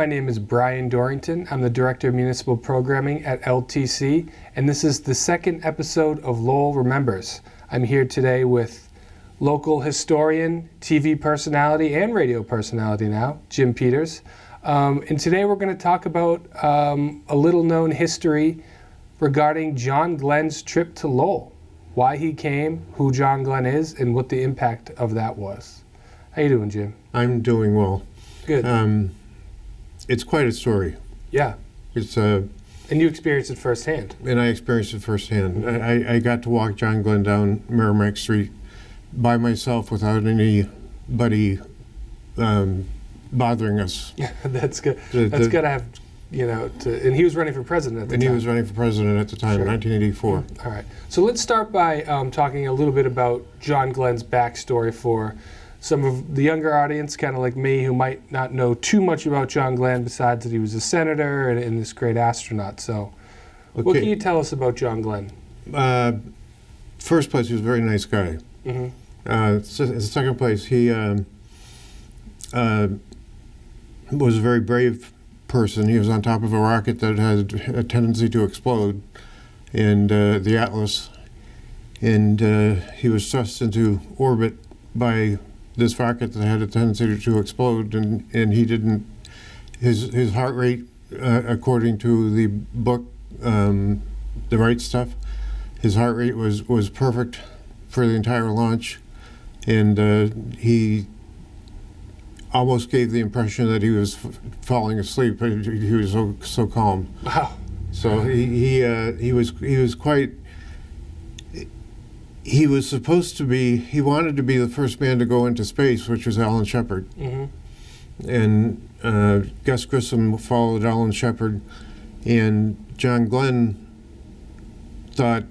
My name is Brian Dorrington. I'm the Director of Municipal Programming at LTC, and this is the second episode of Lowell Remembers. I'm here today with local historian, TV personality, and radio personality now, Jim Peters. And today we're going to talk about a little-known history regarding John Glenn's trip to Lowell, why he came, who John Glenn is, and what the impact of that was. How you doing, Jim? I'm doing well. Good. It's quite a story. Yeah. It's And you experienced it firsthand. and I experienced it firsthand. I got to walk John Glenn down Merrimack Street by myself without anybody bothering us. Yeah, that's good. That's got to have, and he was running for president at the time. And he was running for president at the time, Sure. 1984. All right. So let's start by talking a little bit about John Glenn's backstory for some of the younger audience, kind of like me, who might not know too much about John Glenn besides that he was a senator and this great astronaut. So what can you tell us about John Glenn? First place, he was a very nice guy. Mm-hmm. Second place, he was a very brave person. He was on top of a rocket that had a tendency to explode, and the Atlas, and he was thrust into orbit by this rocket that had a tendency to explode, and he didn't. His heart rate, according to the book, The Right Stuff, his heart rate was perfect for the entire launch, and he almost gave the impression that he was falling asleep. He was so calm. Wow. So he was quite. He was supposed to be. He wanted to be the first man to go into space, which was Alan Shepard. Mm-hmm. And Gus Grissom followed Alan Shepard, and John Glenn thought,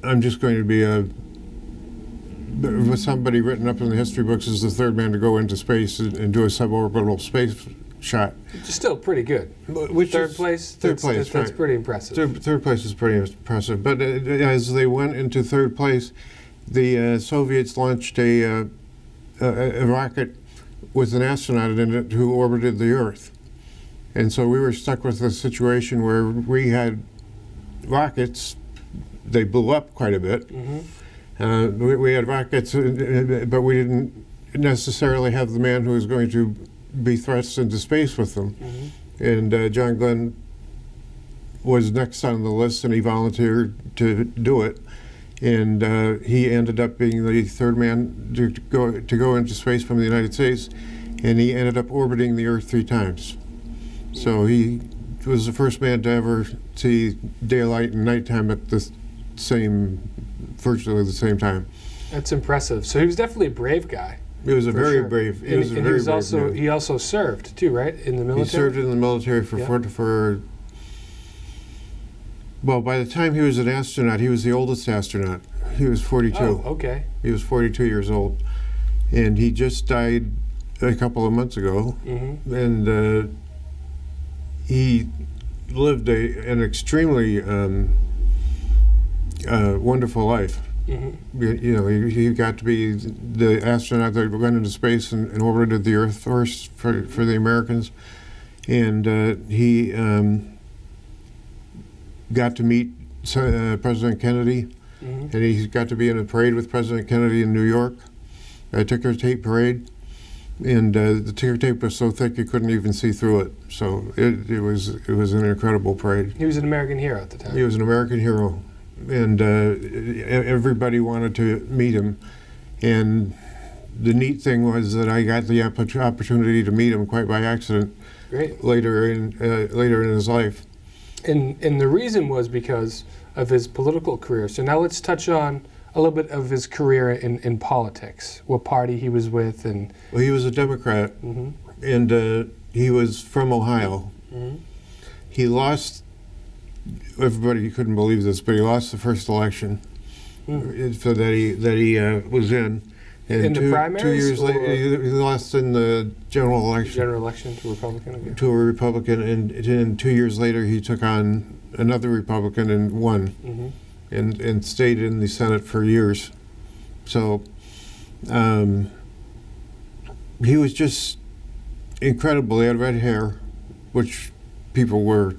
"I'm just going to be somebody written up in the history books as the third man to go into space and do a suborbital space shot." Which is still pretty good. Which third is, place? Third place, That's right. pretty impressive. Third place is pretty impressive. But as they went into third place, the Soviets launched a rocket with an astronaut in it who orbited the Earth. And so we were stuck with a situation where we had rockets. They blew up quite a bit. Mm-hmm. We had rockets, but we didn't necessarily have the man who was going to be thrust into space with them. Mm-hmm. And John Glenn was next on the list, and he volunteered to do it. And he ended up being the third man to go into space from the United States, and he ended up orbiting the Earth 3 times. So he was the first man to ever see daylight and nighttime at virtually the same time. That's impressive. So he was definitely a brave guy. He was a For very sure. brave. And he also served too, right, in the military. He served in the military for. Well, by the time he was an astronaut, he was the oldest astronaut. He was 42. Oh, okay. He was 42 years old, and he just died a couple of months ago. Mm-hmm. And he lived an extremely wonderful life. Mm-hmm. He got to be the astronaut that went into space and orbited the Earth first for the Americans, and he got to meet President Kennedy, Mm-hmm. and he got to be in a parade with President Kennedy in New York, a ticker tape parade, and the ticker tape was so thick you couldn't even see through it. So it was an incredible parade. He was an American hero at the time. He was an American hero, and everybody wanted to meet him. And the neat thing was that I got the opportunity to meet him quite by accident. Great. Later in his life. And the reason was because of his political career. So now let's touch on a little bit of his career in politics, what party he was with. And Well, he was a Democrat, mm-hmm. and he was from Ohio. Mm-hmm. He lost, everybody couldn't believe this, but he lost the first election so that he was in. And in the primaries? 2 years later, he lost in the general election. General election to a Republican? Okay. To a Republican, and 2 years later he took on another Republican and won, Mm-hmm. and stayed in the Senate for years. So he was just incredible. He had red hair, which people were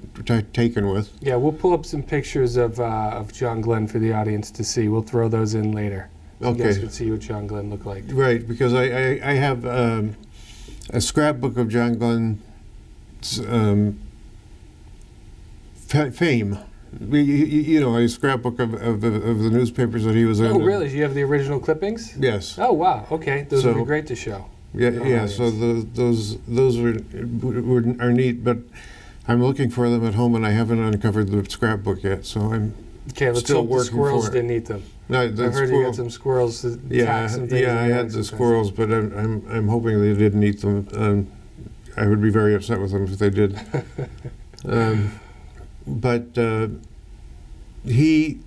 taken with. Yeah, we'll pull up some pictures of John Glenn for the audience to see. We'll throw those in later. So you guys Okay. can see what John Glenn looked like. Right, because I have a scrapbook of John Glenn's fame. You know, a scrapbook of the newspapers that he was in. Oh, really? Do you have the original clippings? Yes. Oh, wow. Okay, those would be So- great to show. Yeah, Oh, yeah. yes. So those are neat, but I'm looking for them at home, and I haven't uncovered the scrapbook yet. So I'm Okay, let's still hope the working squirrels for it. didn't eat them. no, I heard you got some squirrels that attacked some things. yeah. I in the had the exercise. squirrels, but I'm hoping they didn't eat them. I would be very upset with them if they did. But he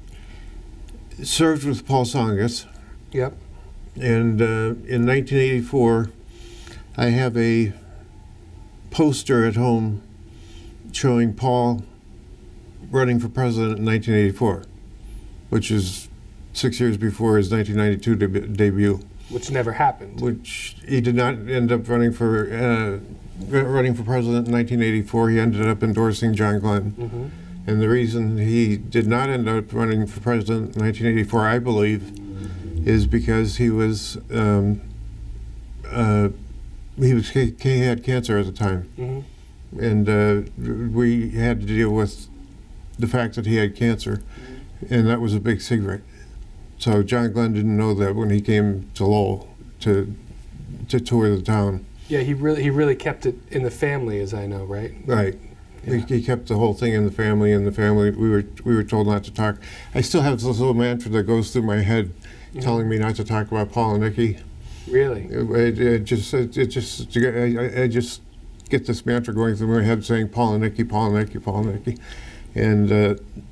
served with Paul Tsongas. Yep. And in 1984, I have a poster at home showing Paul running for president in 1984, which is 6 years before his 1992 debut, Which never happened. which he did not end up running for president in 1984. He ended up endorsing John Glenn. Mm-hmm. And the reason he did not end up running for president in 1984, I believe, is because he had cancer at the time, Mm-hmm. and we had to deal with the fact that he had cancer, and that was a big secret. So John Glenn didn't know that when he came to Lowell to tour the town. Yeah, he really kept it in the family, as I know, right? Right. Yeah. He kept the whole thing in the family. We were told not to talk. I still have this little mantra that goes through my head, telling me not to talk about Paul and Nikki. Really? I just get this mantra going through my head saying Paul and Nikki, Paul and Nikki, Paul and Nikki, and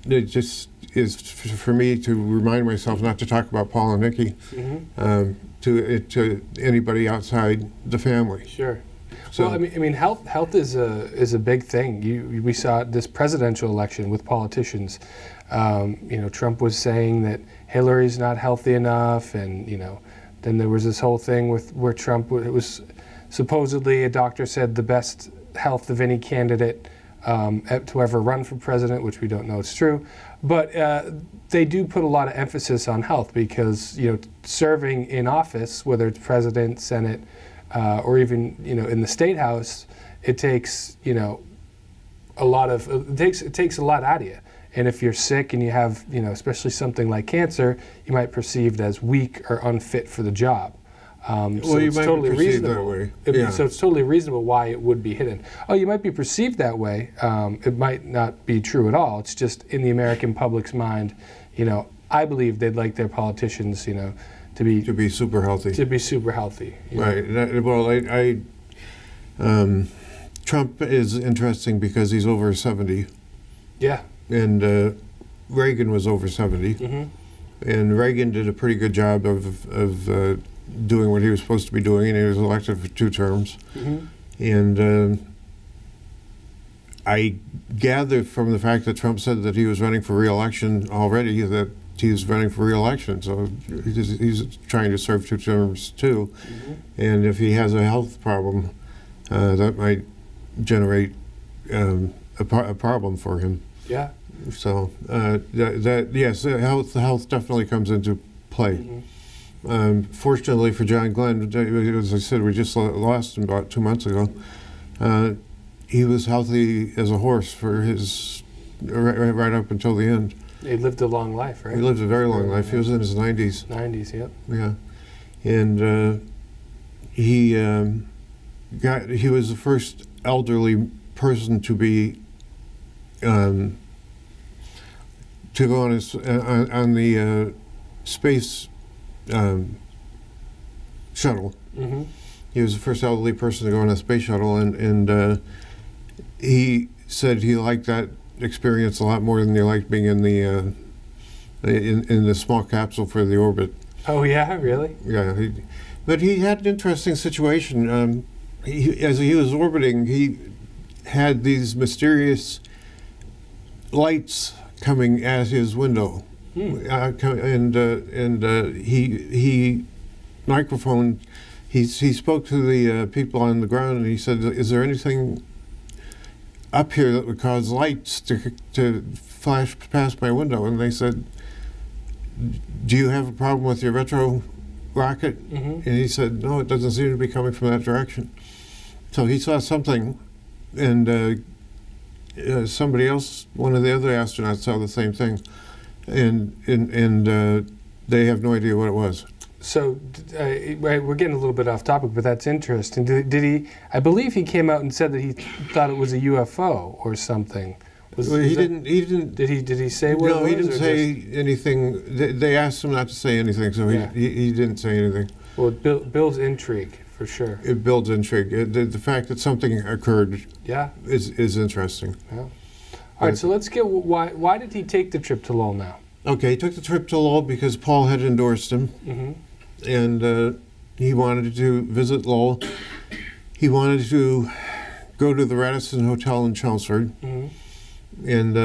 it just is for me to remind myself not to talk about Paul and Nikki Mm-hmm. to anybody outside the family. Sure. So, Well, I mean, health is a big thing. We saw this presidential election with politicians. Trump was saying that Hillary's not healthy enough, and then there was this whole thing where Trump, it was supposedly a doctor said the best health of any candidate to ever run for president, which we don't know is true. But they do put a lot of emphasis on health because serving in office, whether it's president, Senate, or even in the state house, it takes a lot out of you. And if you're sick and you have especially something like cancer, you might be perceived as weak or unfit for the job. So you it's might totally be perceived reasonable. that way. Yeah. So it's totally reasonable why it would be hidden. Oh, you might be perceived that way. It might not be true at all. It's just in the American public's mind. I believe they'd like their politicians, to be super healthy. To be super healthy. Right. Trump is interesting because he's over 70, Yeah. and Reagan was over 70, Mm-hmm. and Reagan did a pretty good job of doing what he was supposed to be doing, and he was elected for 2 terms. Mm-hmm. And I gather from the fact that Trump said that he was running for re-election already that he's running for re-election, so he's trying to serve 2 terms too. Mm-hmm. And if he has a health problem, that might generate a problem for him. Yeah. So yes, health definitely comes into play. Mm-hmm. Fortunately for John Glenn, as I said, we just lost him about 2 months ago. He was healthy as a horse for his right up until the end. He lived a long life, right? He lived a very long life. He was in his 90s. 90s, yep. Yeah, and he was the first elderly person to be to go on the space shuttle. Mm-hmm. He was the first elderly person to go on a space shuttle, and he said he liked that experience a lot more than he liked being in the in the small capsule for the orbit. Oh, yeah, really? Yeah, but he had an interesting situation. As he was orbiting, he had these mysterious lights coming at his window, and he microphoned. He spoke to the people on the ground, and he said, "Is there anything up here that would cause lights to flash past my window. And they said, do you have a problem with your retro rocket? Mm-hmm. And he said, no, it doesn't seem to be coming from that direction. So he saw something, and somebody else, one of the other astronauts, saw the same thing, and they have no idea what it was. So we're getting a little bit off topic, but that's interesting. Did he? I believe he came out and said that he thought it was a UFO or something. Well, he didn't. Did he say what it was? No, he didn't say anything. They asked him not to say anything, so he didn't say anything. Well, it builds intrigue for sure. It builds intrigue. The fact that something occurred, is interesting. Yeah. All right, so let's get why did he take the trip to Lowell now? Okay, he took the trip to Lowell because Paul had endorsed him, Mm-hmm. and he wanted to visit Lowell. He wanted to go to the Radisson Hotel in Chelmsford, Mm-hmm. and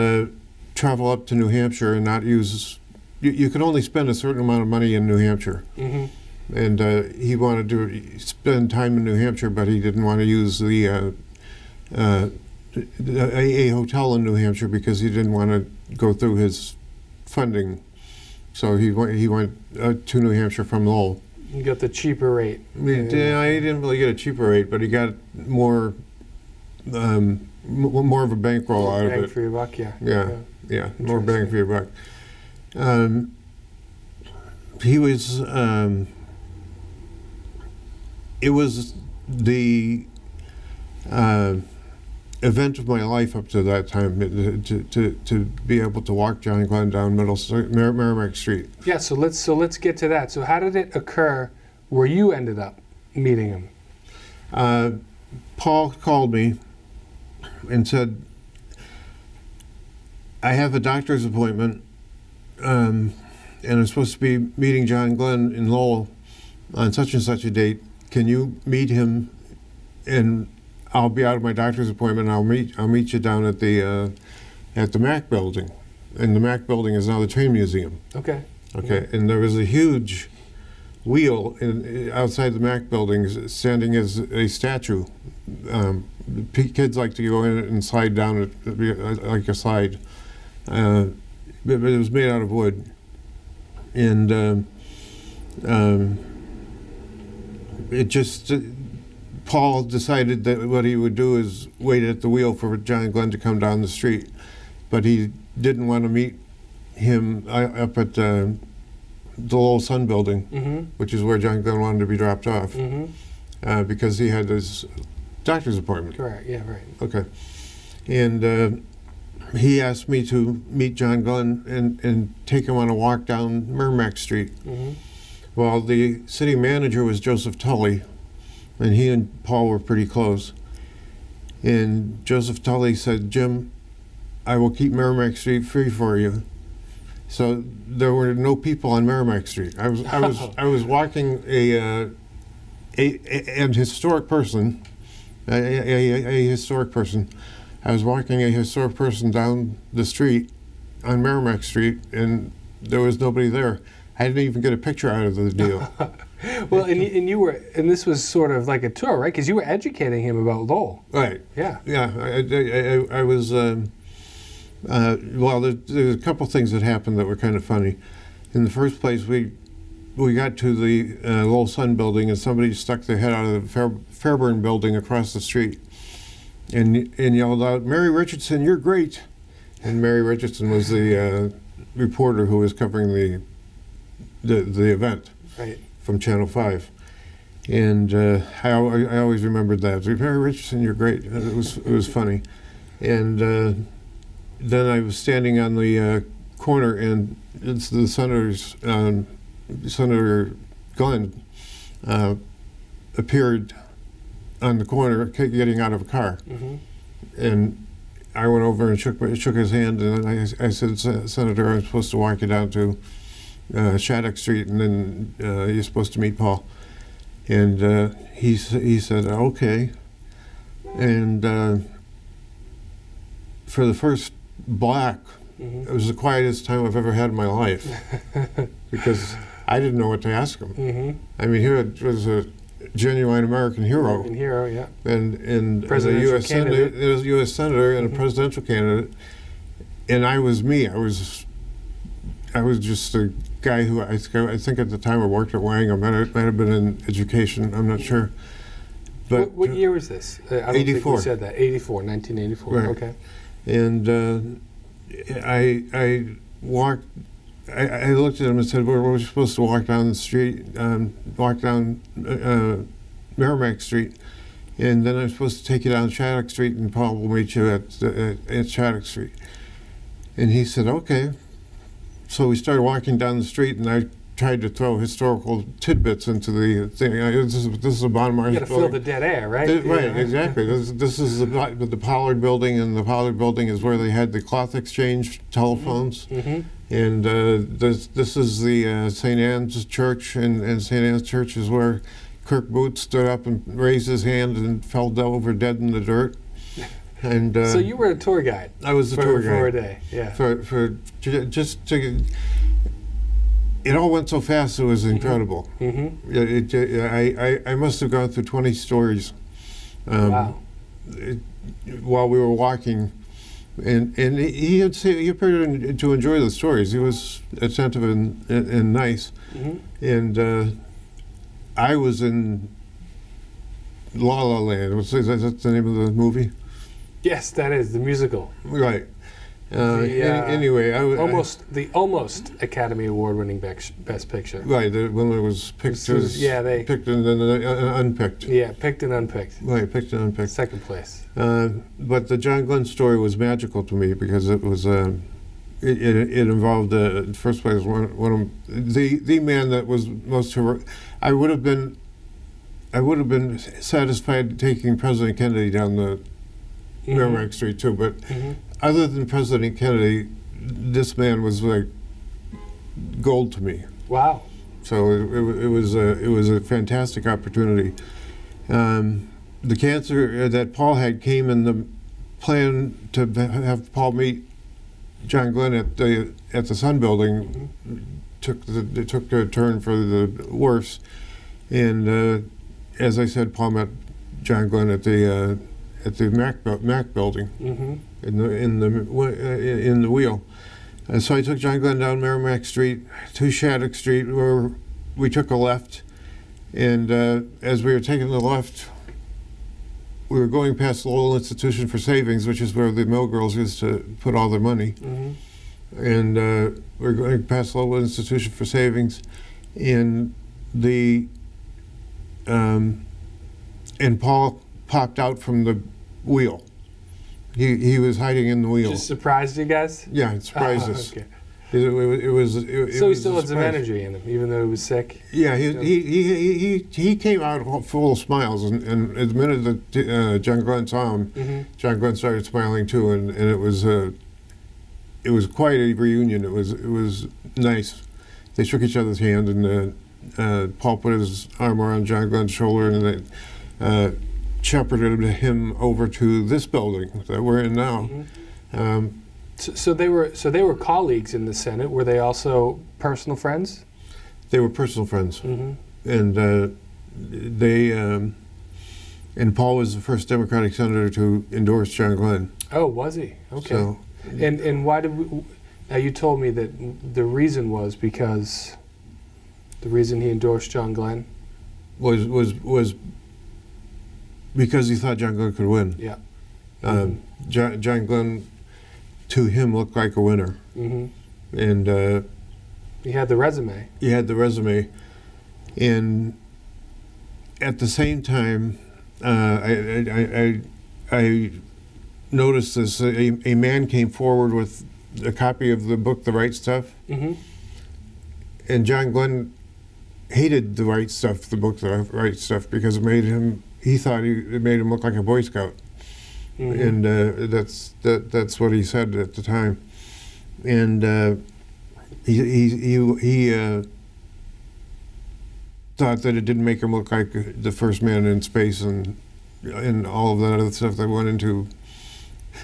travel up to New Hampshire and not use. You could only spend a certain amount of money in New Hampshire, Mm-hmm. and he wanted to spend time in New Hampshire, but he didn't want to use a hotel in New Hampshire because he didn't want to go through his funding. So he went to New Hampshire from Lowell. You got the cheaper rate. He didn't really get a cheaper rate, but he got more of a bankroll out of it. Bang for your buck, yeah. Yeah, more bang for your buck. He was. It was the event of my life up to that time to be able to walk John Glenn down Merrimack Street. Yeah, so let's get to that. So how did it occur where you ended up meeting him? Paul called me and said, I have a doctor's appointment, and I'm supposed to be meeting John Glenn in Lowell on such and such a date. Can you meet him? And I'll be out of my doctor's appointment. I'll meet you down at the Mack building, and the Mack building is now the train museum. Okay. Okay, and there was a huge wheel outside the Mack building, standing as a statue. Kids like to go in it and slide down it like a slide, but it was made out of wood, and it just. Paul decided that what he would do is wait at the wheel for John Glenn to come down the street, but he didn't want to meet him up at the Lowell Sun building, Mm-hmm. which is where John Glenn wanted to be dropped off, Mm-hmm. because he had his doctor's appointment. Correct, yeah, right. Okay. And he asked me to meet John Glenn and take him on a walk down Merrimack Street. Mm-hmm. Well, the city manager was Joseph Tully, and he and Paul were pretty close. And Joseph Tully said, Jim, I will keep Merrimack Street free for you. So there were no people on Merrimack Street. I was walking an historic person, a historic person. I was walking a historic person down the street on Merrimack Street, and there was nobody there. I didn't even get a picture out of the deal. Well, and you were, and this was sort of like a tour, right? Because you were educating him about Lowell. Right. Yeah. Yeah. I was. Well, there's a couple things that happened that were kind of funny. In the first place, we got to the Lowell Sun building, and somebody stuck their head out of the Fairburn building across the street, and yelled out, "Mary Richardson, you're great!" And Mary Richardson was the reporter who was covering the event. Right. From Channel 5. And I always remembered that. Mary Richardson, you're great. It was funny. And then I was standing on the corner, and it's the senator's, Senator Glenn appeared on the corner getting out of a car. Mm-hmm. And I went over and shook his hand, and I said, Senator, I'm supposed to walk you down to Shattuck Street, and then you're supposed to meet Paul. And he said, okay. And for the first block, Mm-hmm. it was the quietest time I've ever had in my life because I didn't know what to ask him. Mm-hmm. I mean, here it was genuine American hero. American hero, yeah. And a Presidential U.S. candidate. Senator, a U.S. senator and a presidential candidate, and I was me. I was just a guy who I think at the time I worked at Wang. I might have been in education. I'm not sure. But What year was this? I don't think 84. we said that. 1984. Right. Okay. And I walked. I looked at him and said, "Well, we're supposed to walk down the street, walk down Merrimack Street, and then I'm supposed to take you down Shattuck Street, and Paul will meet you at Shattuck Street." And he said, "Okay." So we started walking down the street, and I tried to throw historical tidbits into the thing. This is the Bon Mars You got to fill the dead air, right? Right, Yeah. exactly. This is the Pollard Building, and the Pollard Building is where they had the cloth exchange telephones. Mm-hmm. And this is the St. Anne's Church, and St. Anne's Church is where Kirk Booth stood up and raised his hand and fell over dead in the dirt. And So you were a tour guide. I was the tour guide for a day. Yeah. just to. It all went so fast; it was incredible. Mm-hmm. I must have gone through 20 stories. Wow. While we were walking, and he appeared to enjoy the stories. He was attentive and nice. Mm-hmm. And I was in La La Land. Is that the name of the movie? Yes, that is the musical. Right. Anyway, The almost Academy Award-winning Best Picture. Right, when it was picked, picked and then unpicked. Yeah, picked and unpicked. Right, picked and unpicked. Second place. But the John Glenn story was magical to me because it was it involved in the first place one of the man that was most heroic. I would have been satisfied taking President Kennedy down the Merrimack Street too, but other than President Kennedy, this man was like gold to me. Wow. So it was a fantastic opportunity. The cancer that Paul had came in the plan to have Paul meet John Glenn at the Sun Building. It took a turn for the worse, and as I said, Paul met John Glenn at the Mac Building in the wheel. And so I took John Glenn down Merrimack Street to Shattuck Street, where we took a left. And as we were taking the left, we were going past Lowell Institution for Savings, which is where the mill girls used to put all their money. And we were going past Lowell Institution for Savings, and and Paul popped out from the wheel. He was hiding in the wheel. Just surprised you guys? Yeah, it surprised us. Okay. So he still had some energy in him, even though he was sick. Yeah, he came out full of smiles, and the minute that John Glenn saw him, John Glenn started smiling too, and it was quite a reunion. It was nice. They shook each other's hand, and Paul put his arm around John Glenn's shoulder, and they shepherded him over to this building that we're in now. So they were colleagues in the Senate. Were they also personal friends? They were personal friends, and and Paul was the first Democratic senator to endorse John Glenn. Oh, was he? Okay. So, and why did we? Now you told me that the reason was because the reason he endorsed John Glenn was because he thought John Glenn could win. Yeah. John Glenn, to him, looked like a winner. And he had the resume. He had the resume. And at the same time, I noticed this. A man came forward with a copy of the book, The Right Stuff. And John Glenn hated The Right Stuff, the book, The Right Stuff, because it made him look like a Boy Scout. And that's what he said at the time. And he thought that it didn't make him look like the first man in space, and all of that other stuff that went into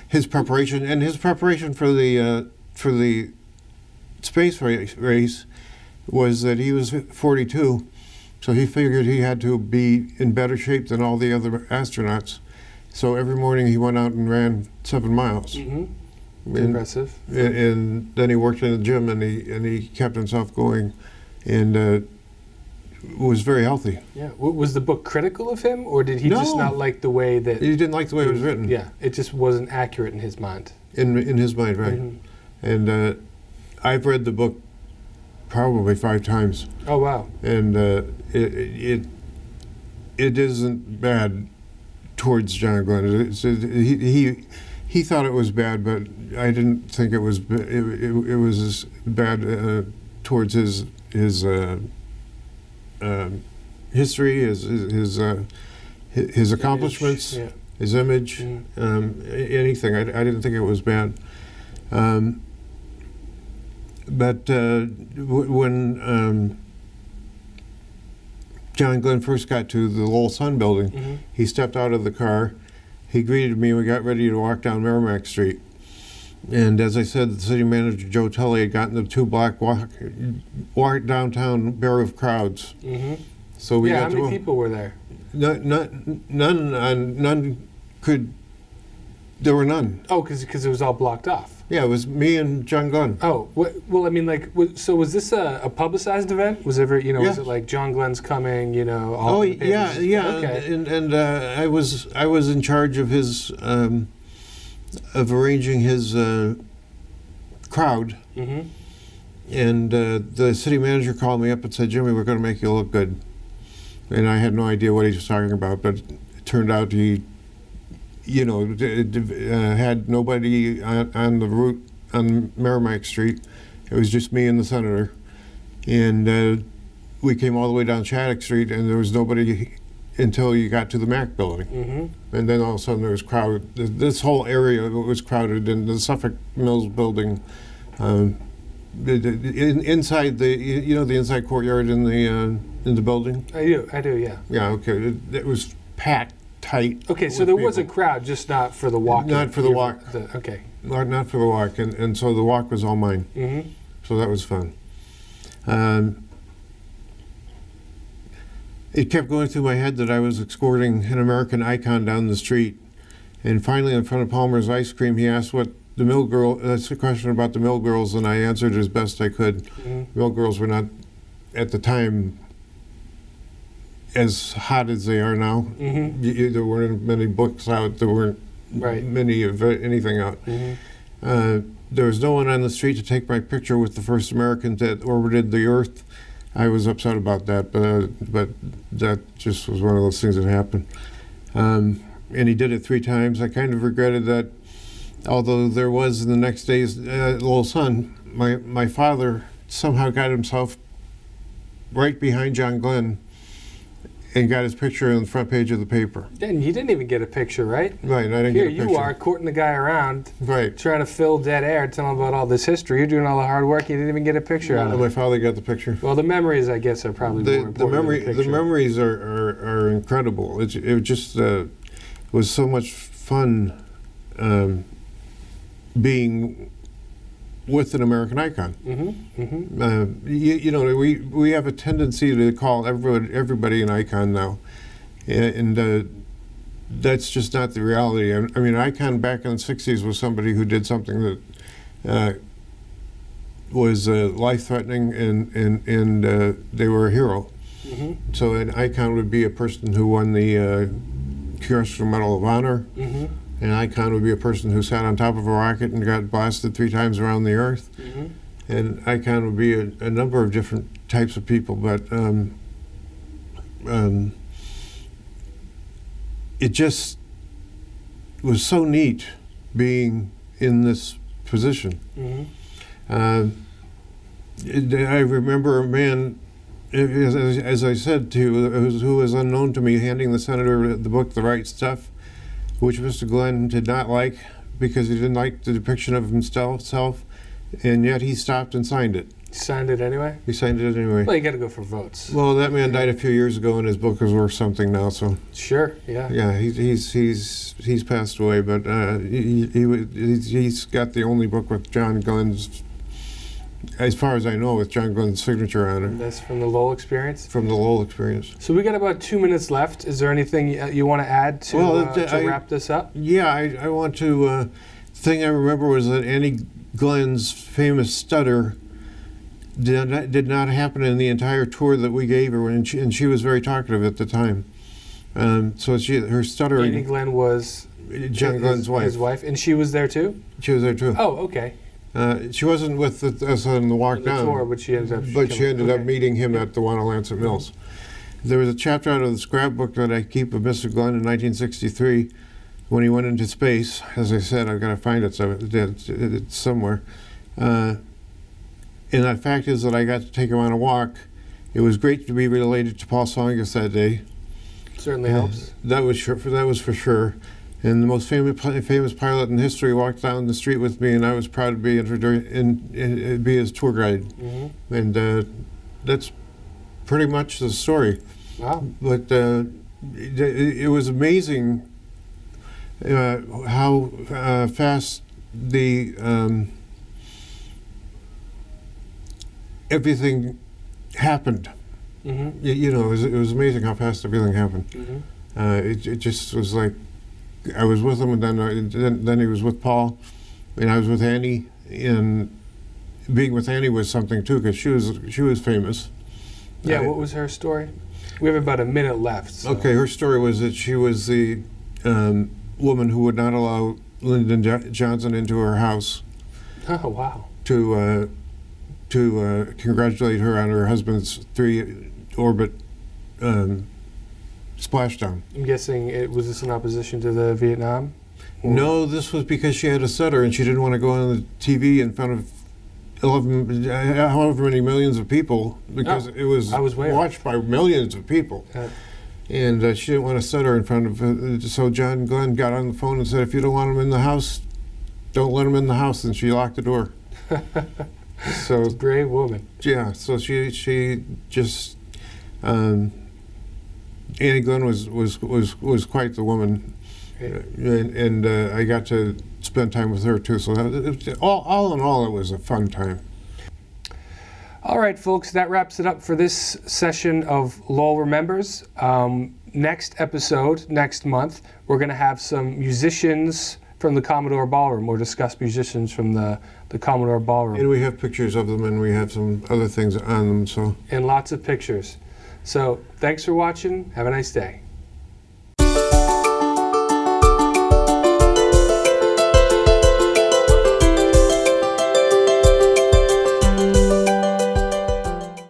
his preparation. And his preparation for the space race was that he was 42, So he figured he had to be in better shape than all the other astronauts. So every morning he went out and ran 7 miles. Impressive. And then he worked in the gym, and he kept himself going, and was very healthy. Yeah. Was the book critical of him, or did he just No. not like the way that... He didn't like the way it was written. Yeah, it just wasn't accurate in his mind. In his mind, right. And I've read the book probably 5 times. Oh, wow. And it isn't bad towards John Glenn. He thought it was bad, but I didn't think it was. It was bad towards his history, his accomplishments, Yeah. his image, anything. I didn't think it was bad. But when John Glenn first got to the Lowell Sun building, he stepped out of the car. He greeted me. We got ready to walk down Merrimack Street. And as I said, the city manager, Joe Tully, had gotten the 2 block walk downtown bare of crowds. So we Yeah, got how many people were there? None could. There were none. Oh, because it was all blocked off. Yeah, it was me and John Glenn. Oh, well, I mean, like, so was this a publicized event? Was was it like John Glenn's coming, all the papers? Yeah. Okay. And I was in charge of his of arranging his crowd. And the city manager called me up and said, "Jimmy, we're going to make you look good." And I had no idea what he was talking about, but it turned out he had nobody on the route on Merrimack Street. It was just me and the senator. And we came all the way down Shattuck Street, and there was nobody until you got to the Mac building. And then all of a sudden there was crowd. This whole area was crowded, and the Suffolk Mills building, inside the inside courtyard in the building. I do, yeah. Yeah, okay. It was packed tight. Okay, so there was a crowd, just not for the walk. Not for the walk. Okay. Not for the walk, and so the walk was all mine. So that was fun. It kept going through my head that I was escorting an American icon down the street, and finally, in front of Palmer's Ice Cream, he asked what the Mill Girl. That's a question about the Mill Girls, and I answered as best I could. Mill Girls were not, at the time, as hot as they are now. There weren't many books out. There weren't many of anything out. There was no one on the street to take my picture with the first American that orbited the Earth. I was upset about that, but that just was one of those things that happened. And he did it 3 times. I kind of regretted that, although there was in the next day's Lowell Sun, my father somehow got himself right behind John Glenn and got his picture on the front page of the paper. And you didn't even get a picture, right? Right, I didn't get a picture. Here you are, courting the guy around, right, trying to fill dead air, telling him about all this history. You're doing all the hard work. You didn't even get a picture out of it. My father got the picture. Well, the memories, I guess, are probably more important than the The memories are incredible. It just was so much fun being with an American icon. We have a tendency to call everybody an icon now, and that's just not the reality. I mean, an icon back in the '60s was somebody who did something that was life-threatening, and they were a hero. So an icon would be a person who won the Congressional Medal of Honor. An icon would be a person who sat on top of a rocket and got blasted 3 times around the Earth. An icon would be a number of different types of people, but it just was so neat being in this position. I remember a man, as I said to you, who was unknown to me, handing the senator the book, The Right Stuff, which Mr. Glenn did not like because he didn't like the depiction of himself, and yet he stopped and signed it. Signed it anyway? He signed it anyway. Well, you got to go for votes. Well, that man died a few years ago, and his book is worth something now. So sure, yeah. Yeah, he's passed away, but he's got the only book with John Glenn's as far as I know, with John Glenn's signature on it, That's from the Lowell experience. from the Lowell experience. So we got about 2 minutes left. Is there anything you want to add to wrap this up? Yeah, I want to. The thing I remember was that Annie Glenn's famous stutter did not happen in the entire tour that we gave her, and she was very talkative at the time. So her stuttering. Annie Glenn was John Glenn's wife. His wife, and she was there too. She was there too. Oh, okay. She wasn't with us on the walk On the down, tour, but she ended up. she ended up meeting him at the Wanalancet Mills. There was a chapter out of the scrapbook that I keep of Mr. Glenn in 1963 when he went into space. As I said, I've got to find it, so it's somewhere. And the fact is that I got to take him on a walk. It was great to be related to Paul Tsongas that day. Certainly helps. That was for sure. And the most famous pilot in history walked down the street with me, and I was proud to be be his tour guide. Mm-hmm. And that's pretty much the story. Wow. But it was amazing how fast the everything happened. Mm-hmm. It was amazing how fast everything happened. Mm-hmm. It just was like I was with him, and then he was with Paul, and I was with Annie. And being with Annie was something too, because she was famous. Yeah. What was her story? We have about a minute left. So. Okay, her story was that she was the woman who would not allow Lyndon Johnson into her house. Oh wow. To congratulate her on her husband's 3-orbit splashdown. I'm guessing was this in opposition to the Vietnam? Or? No, this was because she had a stutter and she didn't want to go on the TV in front of however many millions of people, because it was watched by millions of people. And she didn't want to stutter in front of so John Glenn got on the phone and said, if you don't want him in the house, don't let him in the house, and she locked the door. So it's a brave woman. Yeah, so she just Annie Glenn was quite the woman, and I got to spend time with her too. So all in all, it was a fun time. All right, folks, that wraps it up for this session of Lowell Remembers. Next episode, next month, we're going to have some musicians from the Commodore Ballroom. We'll discuss musicians from the Commodore Ballroom. And we have pictures of them, and we have some other things on them. And lots of pictures. So thanks for watching. Have a nice day.